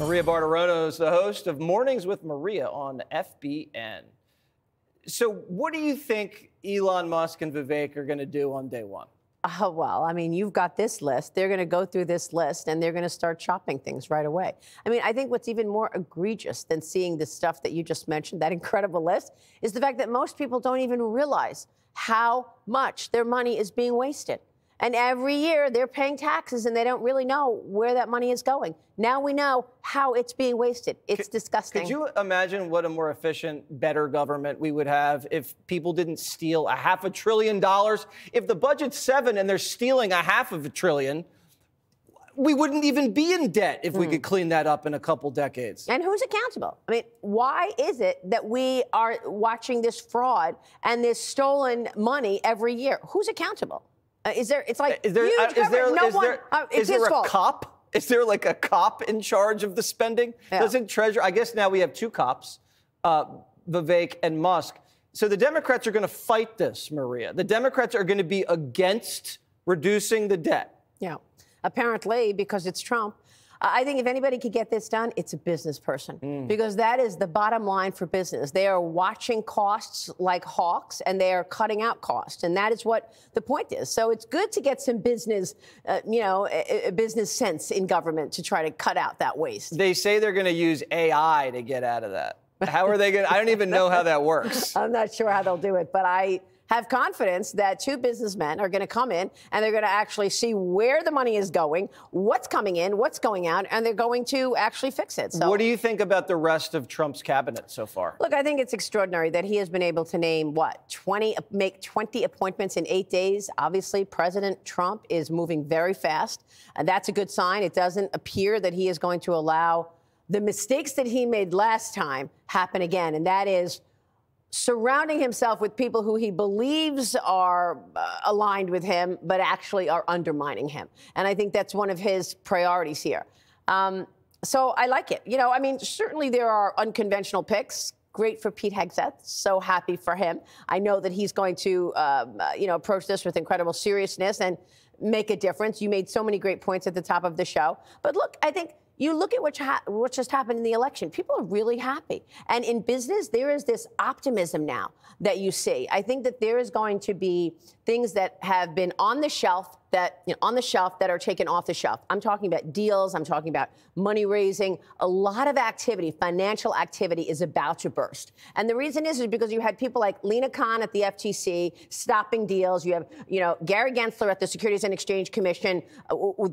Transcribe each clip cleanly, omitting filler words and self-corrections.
Maria Bartiromo is the host of Mornings with Maria on FBN. So what do you think Elon Musk and Vivek are going to do on day one? Well, I mean, you've got this list. They're going to go through this list, and they're going to start chopping things right away. I mean, I think what's even more egregious than seeing the stuff that you just mentioned, that incredible list, is the fact that most people don't even realize how much their money is being wasted. And every year they're paying taxes and they don't really know where that money is going. Now we know how it's being wasted. It's disgusting. Could you imagine what a more efficient, better government we would have if people didn't steal $500 billion? If the budget's $7 trillion and they're stealing $500 billion, we wouldn't even be in debt if we could clean that up in a couple decades. And who's accountable? I mean, why is it that we are watching this fraud and this stolen money every year? Who's accountable? Is there? It's like is there a cop? Is there like a cop in charge of the spending? Yeah. Doesn't Treasury? I guess now we have two cops, Vivek and Musk. So the Democrats are going to fight this, Maria. The Democrats are going to be against reducing the debt. Yeah, apparently because it's Trump. I think if anybody could get this done, it's a business person, because that is the bottom line for business. They are watching costs like hawks, and they are cutting out costs, and that is what the point is. So it's good to get some business, business sense in government to try to cut out that waste. They say they're going to use AI to get out of that. How are they going to? I don't even know how that works. I'm not sure how they'll do it, but I have confidence that two businessmen are going to come in and they're going to actually see where the money is going, what's coming in, what's going out, and they're going to actually fix it. So, what do you think about the rest of Trump's cabinet so far? Look, I think it's extraordinary that he has been able to name, make 20 appointments in 8 days. Obviously, President Trump is moving very fast, and that's a good sign. It doesn't appear that he is going to allow the mistakes that he made last time happen again, and that is surrounding himself with people who he believes are aligned with him, but actually are undermining him. And I think that's one of his priorities here. So I like it. You know, I mean, certainly there are unconventional picks. Great for Pete Hegseth. So happy for him. I know that he's going to, approach this with incredible seriousness and make a difference. You made so many great points at the top of the show. But look, I think you look at what just happened in the election. People are really happy. And in business, there is this optimism now that you see. I think that there is going to be things that have been on the shelf that are taken off the shelf. I'm talking about deals. I'm talking about money raising. A lot of activity, financial activity, is about to burst. And the reason is because you had people like Lena Khan at the FTC stopping deals. You have, Gary Gensler at the Securities and Exchange Commission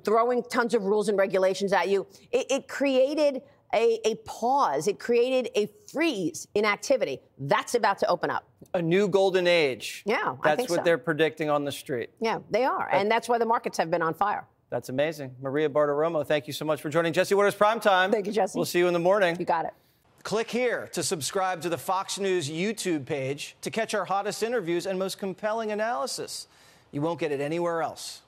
throwing tons of rules and regulations at you. It created a pause. It created a freeze in activity. That's about to open up. A new golden age. Yeah, I think That's what they're predicting on the street. Yeah, they are. And that's why the markets have been on fire. That's amazing. Maria Bartiromo, thank you so much for joining Jesse Watters Primetime. Thank you, Jesse. We'll see you in the morning. You got it. Click here to subscribe to the Fox News YouTube page to catch our hottest interviews and most compelling analysis. You won't get it anywhere else.